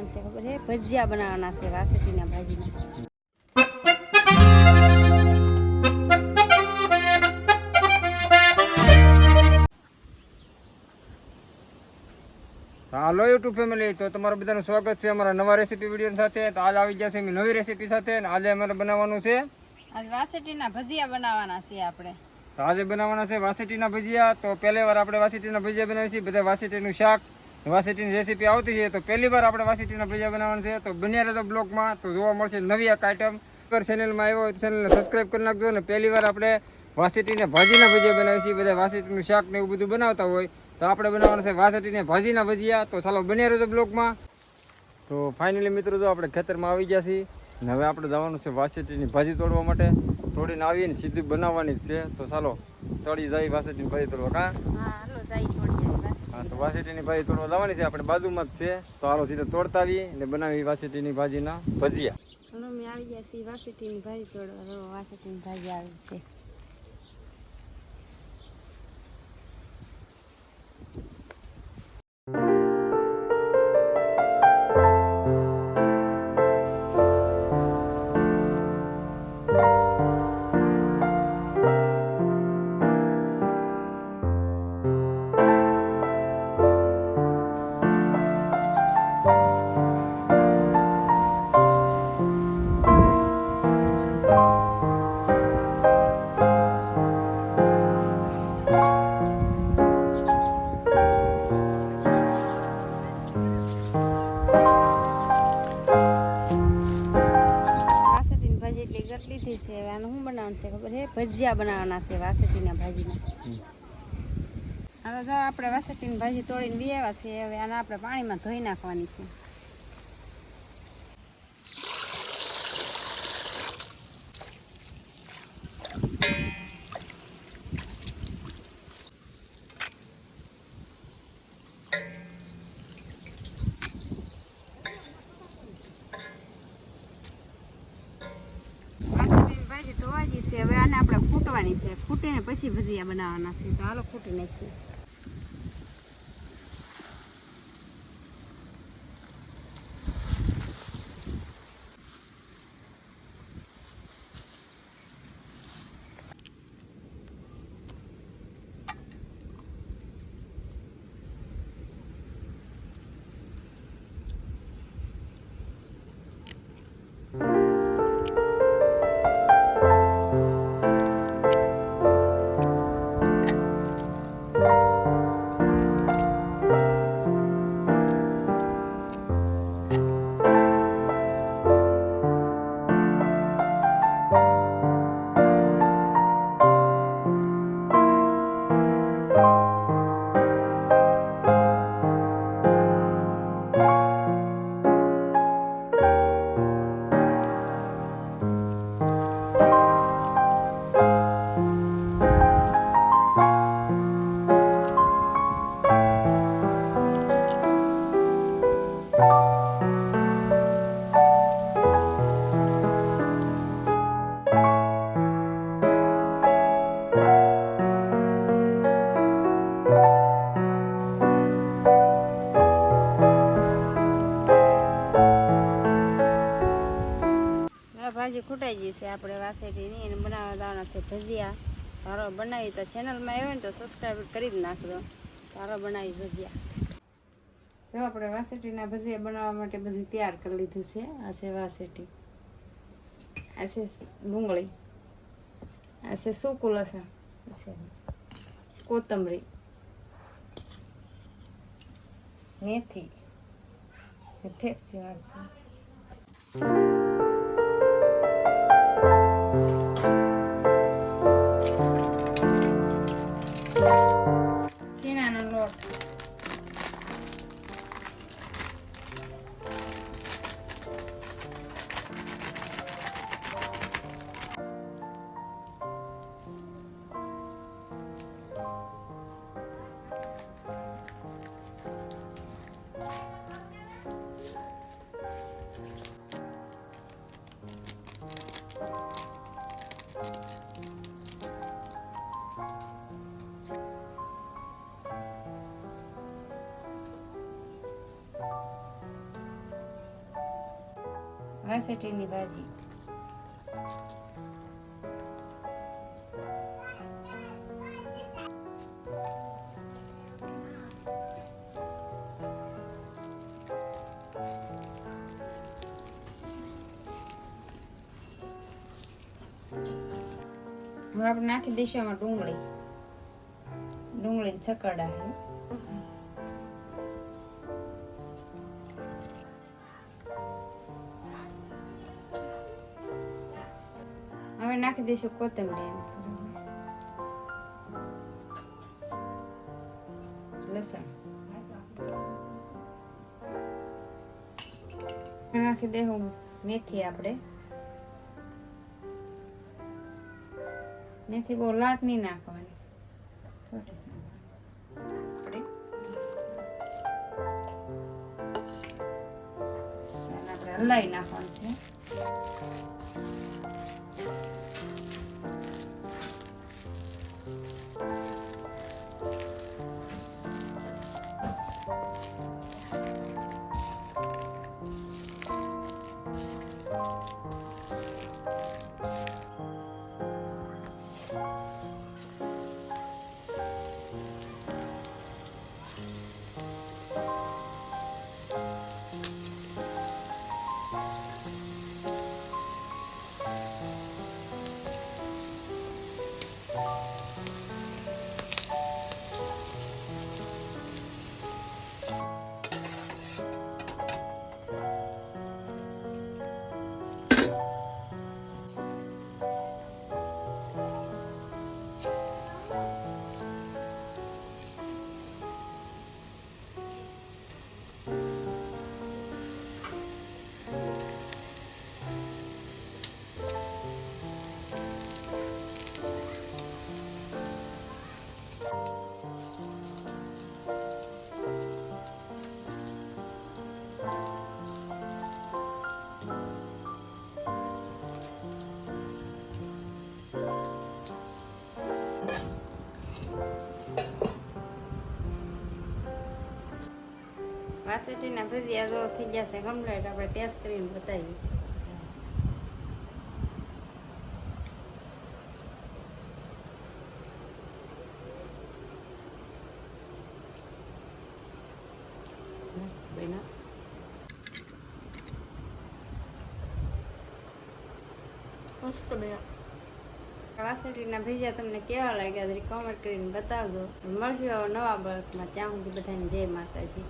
બનાવવાનું છે ખબર છે? ભજીયા બનાવવાના છે વાસેટીના ભાજીના. હાલો યુટ્યુબ ફેમિલી, તો તમારું બધાનું સ્વાગત છે અમારા નવા રેસીપી વિડીયો સાથે. તો આજ આવી ગયા છે નવી રેસીપી સાથે. આજે અમારે બનાવવાનું છે આજ વાસેટીના ભજીયા બનાવવાના છે આપણે. તો આજે બનાવવાના છે વાસેટીના ભજીયા. તો પહેલી વાર આપણે વાસેટીના ભજીયા બનાવીએ છીએ. બધા વાસેટીનું શાક, વાસેટીની રેસીપી આવતી છે. તો પહેલી વાર આપણે વાસેટીના ભજીયા બનાવવાના છે. તો બન્યા રહેજો બ્લોગમાં, તો જોવા મળશે નવી એક આઈટમ. ચેનલમાં આવ્યો હોય તો ચેનલને સબસ્ક્રાઈબ કરી નાખજો. અને પહેલી વાર આપણે વાસેટીના ભાજીના ભજીયા બનાવીએ છીએ. બધા વાસેટીનું શાક ને એવું બધું બનાવતા હોય, તો આપણે બનાવવાનું છે વાસેટીને ભાજીના ભજીયા. તો ચાલો બન્યા રહેજો બ્લોગમાં. તો ફાઇનલી મિત્રો, જો આપણે ખેતરમાં આવી ગયા છીએ અને હવે આપણે જવાનું છે વાસેટીની ભાજી તોડવા માટે. તોડીને આવીને સીધી બનાવવાની જ છે. તો ચાલો તળી જાય વાસેટીની ભાજી તોડવા. હા, તો વાસેટીની ભાજી તોડવા જવાની છે, આપણે બાજુમાં જ છે. તો હાલો સીધા તોડતા આવીએ અને બનાવી વાસેટીની ભાજીના ભજીયા. અમે આવી ગયા છીએ વાસેટીની ભાજી તોડવા. વાસેટીની ભાજી આવી છે. લીધી છે. હવે આનું શું બનાવવાનું છે ખબર છે? ભજીયા બનાવવાના છે વાસેટીના ભાજીના. હવે જો આપણે વાસેટીની ભાજી તોડીને લઈ આવ્યા છે. હવે આને આપણે પાણીમાં ધોઈ નાખવાની છે. ધોવાજી છે. હવે આને આપણે ફૂટવાની છે. ફૂટીને પછી ભજીયા બનાવવાના છે. તો હાલો ફૂટી નાખીએ. ભાજી ખૂટાઈ ગઈ છે આપણે વાસેટીની. એને બનાવવા દાવાના છે ભજીયા. તારો બનાવી તો ચેનલમાં આવ્યો ને તો સબસ્ક્રાઈબ કરી જ નાખજો. તારો બનાવી ભજીયા. જો આપણે વાસેટીના ભજીયા બનાવવા માટે બધું તૈયાર કરી લીધું છે. આ છે વાસેટી, આ છે ડુંગળી, આ છે સૂકું લસણ, આ છે કોથમરી, મેથી, ઠેપસી વાળશે, ચીણાનો લોટ, વાસેટીની ભાજી. હવે આપણે નાખી દઈશું આમાં ડુંગળી છકડા. હવે નાખી દઈશું કોથમરી, લસણ નાખી દેવું, મેથી. આપણે મેથી બહુ લાટ નહીં નાખવાની, આપણે હલાવી નાખવાનું છે. વાસેટીના ભજીયા જો થઈ જશે કમ્પ્લીટ. આપણે ટેસ્ટ કરીને બતાવીએ. વાસેટીના ભજીયા તમને કેવા લાગ્યા કોમેન્ટ કરીને બતાવજો. મળશું નવા બ્લોગમાં. ત્યાં સુધી બધાને જય માતાજી.